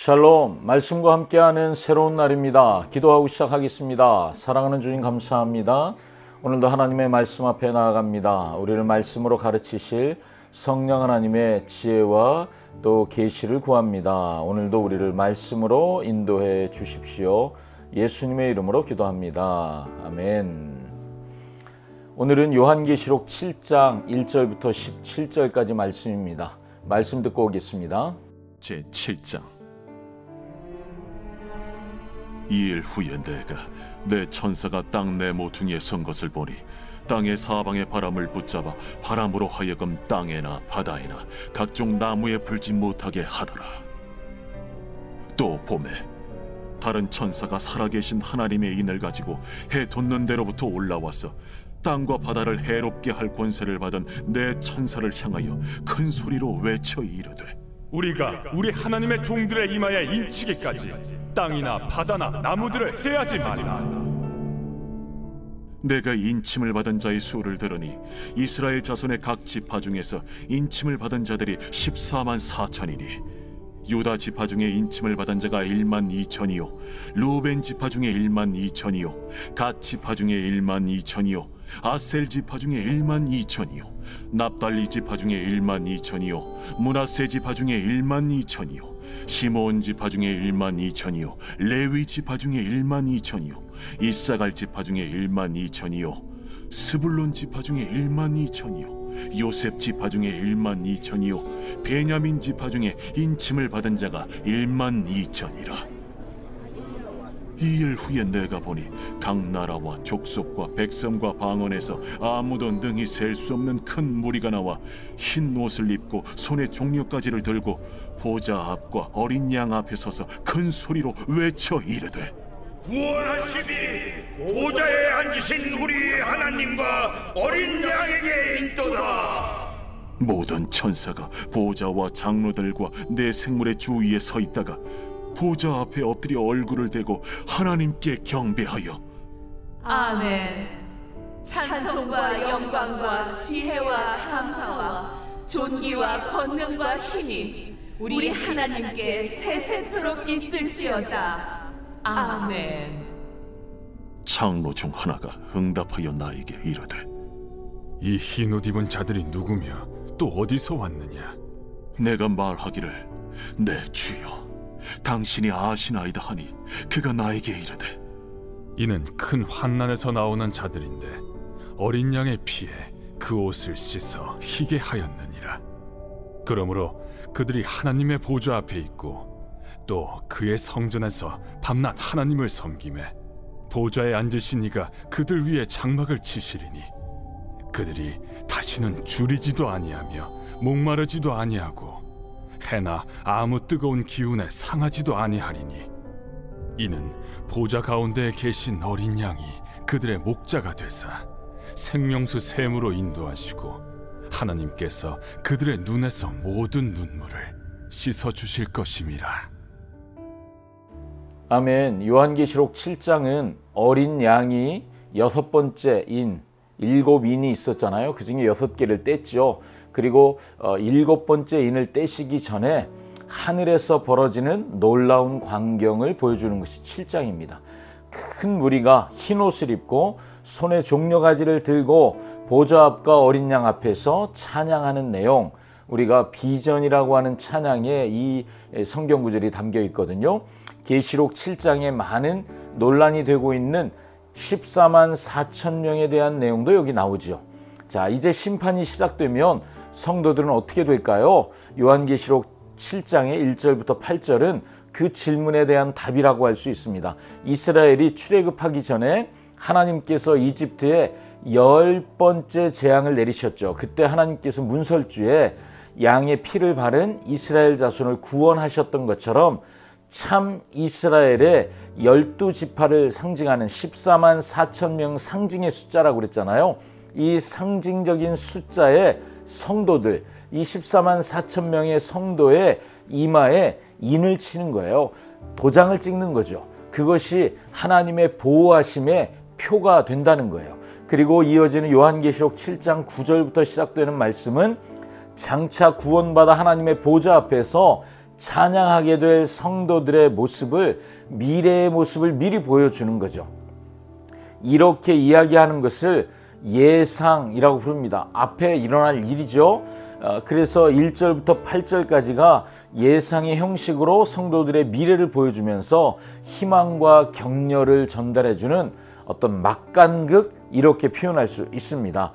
샬롬, 말씀과 함께하는 새로운 날입니다. 기도하고 시작하겠습니다. 사랑하는 주님 감사합니다. 오늘도 하나님의 말씀 앞에 나아갑니다. 우리를 말씀으로 가르치실 성령 하나님의 지혜와 또 계시를 구합니다. 오늘도 우리를 말씀으로 인도해 주십시오. 예수님의 이름으로 기도합니다. 아멘. 오늘은 요한계시록 7장 1절부터 17절까지 말씀입니다. 말씀 듣고 오겠습니다. 제7장. 이일 후에 내가 내 천사가 땅 내 모퉁이에 선 것을 보니 땅의 사방의 바람을 붙잡아 바람으로 하여금 땅에나 바다에나 각종 나무에 불지 못하게 하더라. 또 봄에 다른 천사가 살아계신 하나님의 인을 가지고 해 돋는 데로부터 올라와서 땅과 바다를 해롭게 할 권세를 받은 내 천사를 향하여 큰 소리로 외쳐 이르되, 우리가 우리 하나님의 종들의 이마에 인치기까지 땅이나 바다나 나무들을 해하지 말라. 내가 인침을 받은 자의 수를 들으니 이스라엘 자손의 각 지파 중에서 인침을 받은 자들이 14만 4천이니 유다 지파 중에 인침을 받은 자가 1만 2천이요 루벤 지파 중에 1만 2천이요 갓 지파 중에 1만 2천이요 아셀 지파 중에 1만 2천이요 납달리 지파 중에 1만 2천이요 므낫세 지파 중에 1만 2천이요 시므온 지파 중에 1만 2천이요 레위 지파 중에 1만 2천이요 이사갈 지파 중에 1만 2천이요 스불론 지파 중에 1만 2천이요 요셉 지파 중에 1만 2천이요 베냐민 지파 중에 인침을 받은 자가 1만 2천이라. 이일 후에 내가 보니 각 나라와 족속과 백성과 방언에서 아무도 능히 셀 수 없는 큰 무리가 나와 흰 옷을 입고 손에 종려가지를 들고 보좌 앞과 어린 양 앞에 서서 큰 소리로 외쳐 이르되, 구원하시니 보좌에 앉으신 우리 하나님과 어린 양에게 있도다. 모든 천사가 보좌와 장로들과 내 생물의 주위에 서 있다가 보좌 앞에 엎드려 얼굴을 대고 하나님께 경배하여 아멘. 찬송과 영광과 지혜와 감사와 존귀와 권능과 힘이 우리 하나님께 세세토록 있을지어다. 아멘. 장로 중 하나가 응답하여 나에게 이르되, 이 흰옷 입은 자들이 누구며 또 어디서 왔느냐? 내가 말하기를 내 주여 당신이 아시나이다 하니 그가 나에게 이르되, 이는 큰 환난에서 나오는 자들인데 어린 양의 피에 그 옷을 씻어 희게 하였느니라. 그러므로 그들이 하나님의 보좌 앞에 있고 또 그의 성전에서 밤낮 하나님을 섬기매 보좌에 앉으신 이가 그들 위에 장막을 치시리니 그들이 다시는 줄이지도 아니하며 목마르지도 아니하고 해나 아무 뜨거운 기운에 상하지도 아니하리니 이는 보좌 가운데에 계신 어린 양이 그들의 목자가 되사 생명수 샘으로 인도하시고 하나님께서 그들의 눈에서 모든 눈물을 씻어 주실 것임이라. 아멘. 요한계시록 7장은 어린 양이 6번째 인, 7인이 있었잖아요. 그 중에 6개를 뗐죠. 그리고 7번째 인을 떼시기 전에 하늘에서 벌어지는 놀라운 광경을 보여주는 것이 7장입니다. 큰 무리가 흰옷을 입고 손에 종려가지를 들고 보좌 앞과 어린 양 앞에서 찬양하는 내용, 우리가 비전이라고 하는 찬양에 이 성경 구절이 담겨 있거든요. 계시록 7장에 많은 논란이 되고 있는 14만 4천 명에 대한 내용도 여기 나오죠. 자, 이제 심판이 시작되면 성도들은 어떻게 될까요? 요한계시록 7장의 1절부터 8절은 그 질문에 대한 답이라고 할 수 있습니다. 이스라엘이 출애굽하기 전에 하나님께서 이집트에 10번째 재앙을 내리셨죠. 그때 하나님께서 문설주에 양의 피를 바른 이스라엘 자손을 구원하셨던 것처럼 참 이스라엘의 12지파를 상징하는 14만 4천 명 상징의 숫자라고 그랬잖아요. 이 상징적인 숫자의 성도들, 이 14만 4천 명의 성도의 이마에 인을 치는 거예요. 도장을 찍는 거죠. 그것이 하나님의 보호하심의 표가 된다는 거예요. 그리고 이어지는 요한계시록 7장 9절부터 시작되는 말씀은 장차 구원받아 하나님의 보좌 앞에서 찬양하게 될 성도들의 모습을, 미래의 모습을 미리 보여주는 거죠. 이렇게 이야기하는 것을 예상이라고 부릅니다. 앞에 일어날 일이죠. 그래서 1절부터 8절까지가 예상의 형식으로 성도들의 미래를 보여주면서 희망과 격려를 전달해주는 어떤 막간극, 이렇게 표현할 수 있습니다.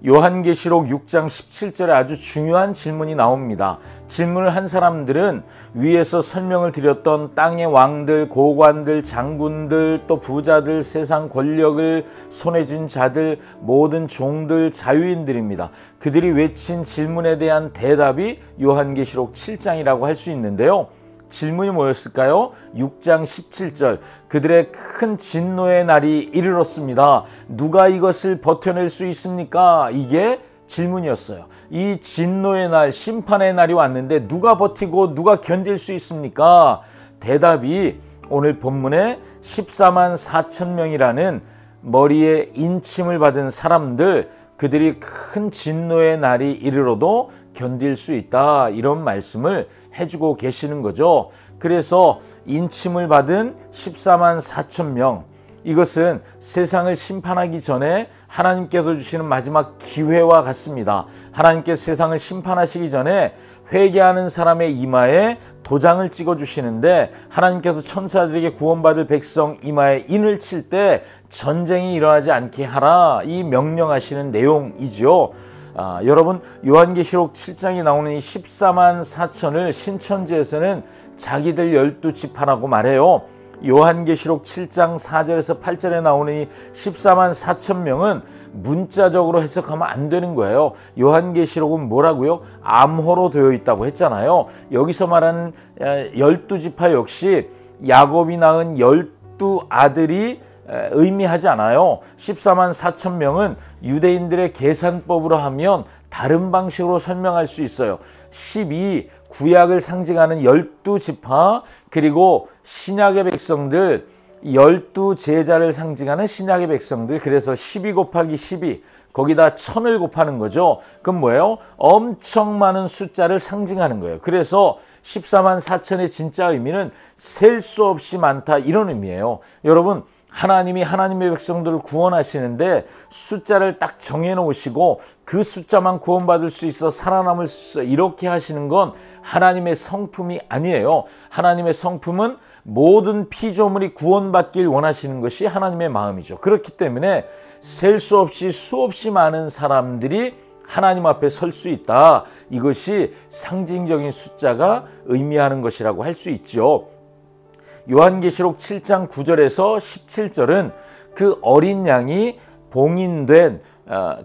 요한계시록 6장 17절에 아주 중요한 질문이 나옵니다. 질문을 한 사람들은 위에서 설명을 드렸던 땅의 왕들, 고관들, 장군들, 또 부자들, 세상 권력을 손에 쥔 자들, 모든 종들, 자유인들입니다. 그들이 외친 질문에 대한 대답이 요한계시록 7장이라고 할 수 있는데요. 질문이 뭐였을까요? 6장 17절, 그들의 큰 진노의 날이 이르렀습니다. 누가 이것을 버텨낼 수 있습니까? 이게 질문이었어요. 이 진노의 날, 심판의 날이 왔는데 누가 버티고 누가 견딜 수 있습니까? 대답이 오늘 본문에 14만 4천 명이라는 머리에 인침을 받은 사람들, 그들이 큰 진노의 날이 이르러도 견딜 수 있다, 이런 말씀을 해주고 계시는 거죠. 그래서 인침을 받은 14만 4천 명, 이것은 세상을 심판하기 전에 하나님께서 주시는 마지막 기회와 같습니다. 하나님께서 세상을 심판하시기 전에 회개하는 사람의 이마에 도장을 찍어 주시는데, 하나님께서 천사들에게 구원받을 백성 이마에 인을 칠 때 전쟁이 일어나지 않게 하라, 이 명령하시는 내용이죠. 여러분, 요한계시록 7장에 나오는 이 14만 4천을 신천지에서는 자기들 12지파라고 말해요. 요한계시록 7장 4절에서 8절에 나오는 이 14만 4천 명은 문자적으로 해석하면 안 되는 거예요. 요한계시록은 뭐라고요? 암호로 되어 있다고 했잖아요. 여기서 말하는 12지파 역시 야곱이 낳은 12아들이 의미하지 않아요. 14만 4천 명은 유대인들의 계산법으로 하면 다른 방식으로 설명할 수 있어요. 12, 구약을 상징하는 12지파, 그리고 신약의 백성들, 12제자를 상징하는 신약의 백성들, 그래서 12 곱하기 12, 거기다 1000을 곱하는 거죠. 그럼 뭐예요? 엄청 많은 숫자를 상징하는 거예요. 그래서 14만 4천의 진짜 의미는 셀 수 없이 많다, 이런 의미예요. 여러분, 하나님이 하나님의 백성들을 구원하시는데 숫자를 딱 정해놓으시고 그 숫자만 구원받을 수 있어, 살아남을 수 있어, 이렇게 하시는 건 하나님의 성품이 아니에요. 하나님의 성품은 모든 피조물이 구원받길 원하시는 것이 하나님의 마음이죠. 그렇기 때문에 셀 수 없이 수없이 많은 사람들이 하나님 앞에 설 수 있다, 이것이 상징적인 숫자가 의미하는 것이라고 할 수 있죠. 요한계시록 7장 9절에서 17절은 그 어린 양이 봉인된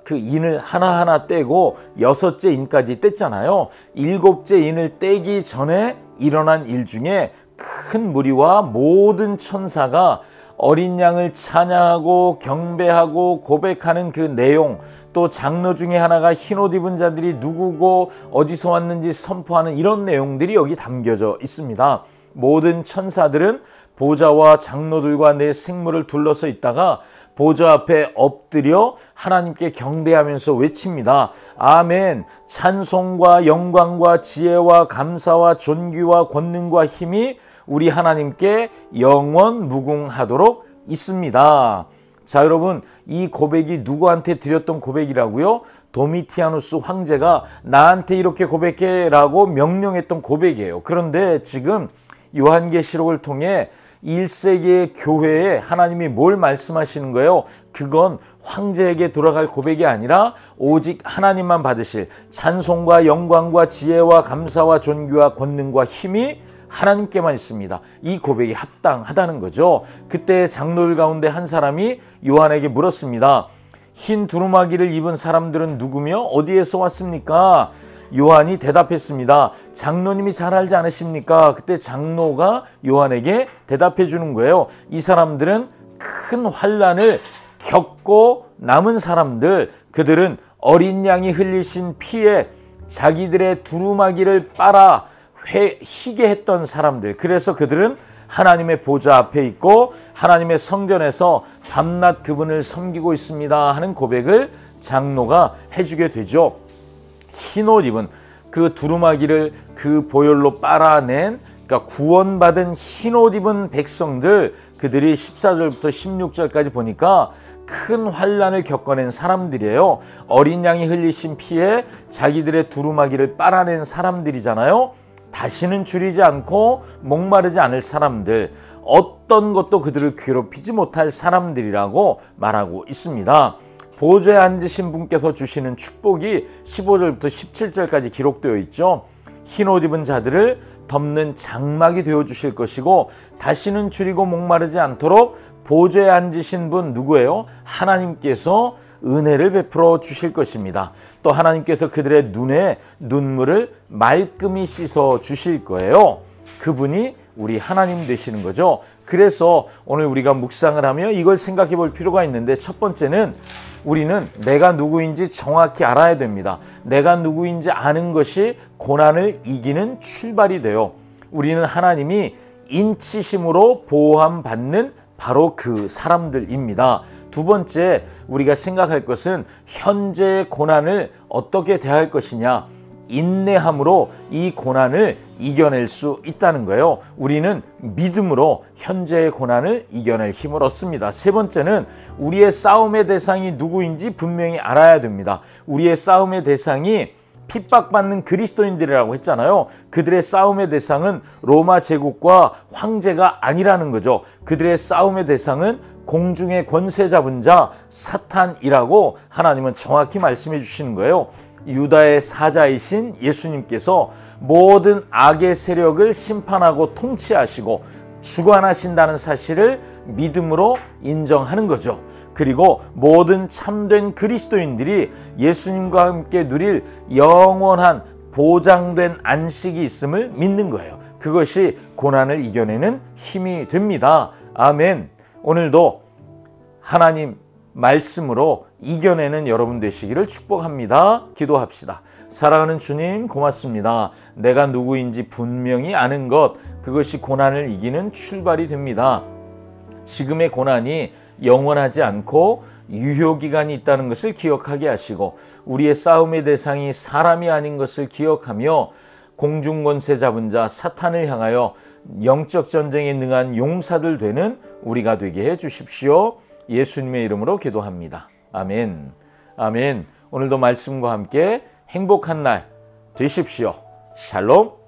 그 인을 하나하나 떼고 6째 인까지 뗐잖아요. 7째 인을 떼기 전에 일어난 일 중에 큰 무리와 모든 천사가 어린 양을 찬양하고 경배하고 고백하는 그 내용, 또 장로 중에 하나가 흰옷 입은 자들이 누구고 어디서 왔는지 선포하는 이런 내용들이 여기 담겨져 있습니다. 모든 천사들은 보좌와 장로들과 내 생물을 둘러서 있다가 보좌 앞에 엎드려 하나님께 경배하면서 외칩니다. 아멘. 찬송과 영광과 지혜와 감사와 존귀와 권능과 힘이 우리 하나님께 영원 무궁하도록 있습니다. 자, 여러분, 이 고백이 누구한테 드렸던 고백이라고요? 도미티아누스 황제가 나한테 이렇게 고백해 라고 명령했던 고백이에요. 그런데 지금 요한계시록을 통해 1세기의 교회에 하나님이 뭘 말씀하시는 거예요? 그건 황제에게 돌아갈 고백이 아니라 오직 하나님만 받으실 찬송과 영광과 지혜와 감사와 존귀와 권능과 힘이 하나님께만 있습니다. 이 고백이 합당하다는 거죠. 그때 장로들 가운데 한 사람이 요한에게 물었습니다. 흰 두루마기를 입은 사람들은 누구며 어디에서 왔습니까? 요한이 대답했습니다. 장로님이 잘 알지 않으십니까? 그때 장로가 요한에게 대답해 주는 거예요. 이 사람들은 큰 환난을 겪고 남은 사람들, 그들은 어린 양이 흘리신 피에 자기들의 두루마기를 빨아 희게 했던 사람들, 그래서 그들은 하나님의 보좌 앞에 있고 하나님의 성전에서 밤낮 그분을 섬기고 있습니다 하는 고백을 장로가 해주게 되죠. 흰옷 입은, 그 두루마기를 그 보혈로 빨아낸, 그러니까 구원받은 흰옷 입은 백성들, 그들이 14절부터 16절까지 보니까 큰 환난을 겪어낸 사람들이에요. 어린 양이 흘리신 피에 자기들의 두루마기를 빨아낸 사람들이잖아요. 다시는 줄이지 않고 목마르지 않을 사람들, 어떤 것도 그들을 괴롭히지 못할 사람들이라고 말하고 있습니다. 보좌에 앉으신 분께서 주시는 축복이 15절부터 17절까지 기록되어 있죠. 흰옷 입은 자들을 덮는 장막이 되어 주실 것이고, 다시는 줄이고 목마르지 않도록 보좌에 앉으신 분 누구예요? 하나님께서 은혜를 베풀어 주실 것입니다. 또 하나님께서 그들의 눈에 눈물을 말끔히 씻어 주실 거예요. 그분이 우리 하나님 되시는 거죠. 그래서 오늘 우리가 묵상을 하며 이걸 생각해 볼 필요가 있는데, 첫 번째는 우리는 내가 누구인지 정확히 알아야 됩니다. 내가 누구인지 아는 것이 고난을 이기는 출발이 돼요. 우리는 하나님이 인치심으로 보호함받는 바로 그 사람들입니다. 두 번째, 우리가 생각할 것은 현재의 고난을 어떻게 대할 것이냐, 인내함으로 이 고난을 이겨낼 수 있다는 거예요. 우리는 믿음으로 현재의 고난을 이겨낼 힘을 얻습니다. 세 번째는 우리의 싸움의 대상이 누구인지 분명히 알아야 됩니다. 우리의 싸움의 대상이 핍박받는 그리스도인들이라고 했잖아요. 그들의 싸움의 대상은 로마 제국과 황제가 아니라는 거죠. 그들의 싸움의 대상은 공중의 권세 잡은 자 사탄이라고 하나님은 정확히 말씀해 주시는 거예요. 유다의 사자이신 예수님께서 모든 악의 세력을 심판하고 통치하시고 주관하신다는 사실을 믿음으로 인정하는 거죠. 그리고 모든 참된 그리스도인들이 예수님과 함께 누릴 영원한 보장된 안식이 있음을 믿는 거예요. 그것이 고난을 이겨내는 힘이 됩니다. 아멘. 오늘도 하나님 말씀으로 이겨내는 여러분 되시기를 축복합니다. 기도합시다. 사랑하는 주님, 고맙습니다. 내가 누구인지 분명히 아는 것, 그것이 고난을 이기는 출발이 됩니다. 지금의 고난이 영원하지 않고 유효기간이 있다는 것을 기억하게 하시고, 우리의 싸움의 대상이 사람이 아닌 것을 기억하며 공중권세 잡은 자 사탄을 향하여 영적 전쟁에 능한 용사들 되는 우리가 되게 해 주십시오. 예수님의 이름으로 기도합니다. 아멘. 아멘. 오늘도 말씀과 함께 행복한 날 되십시오. 샬롬.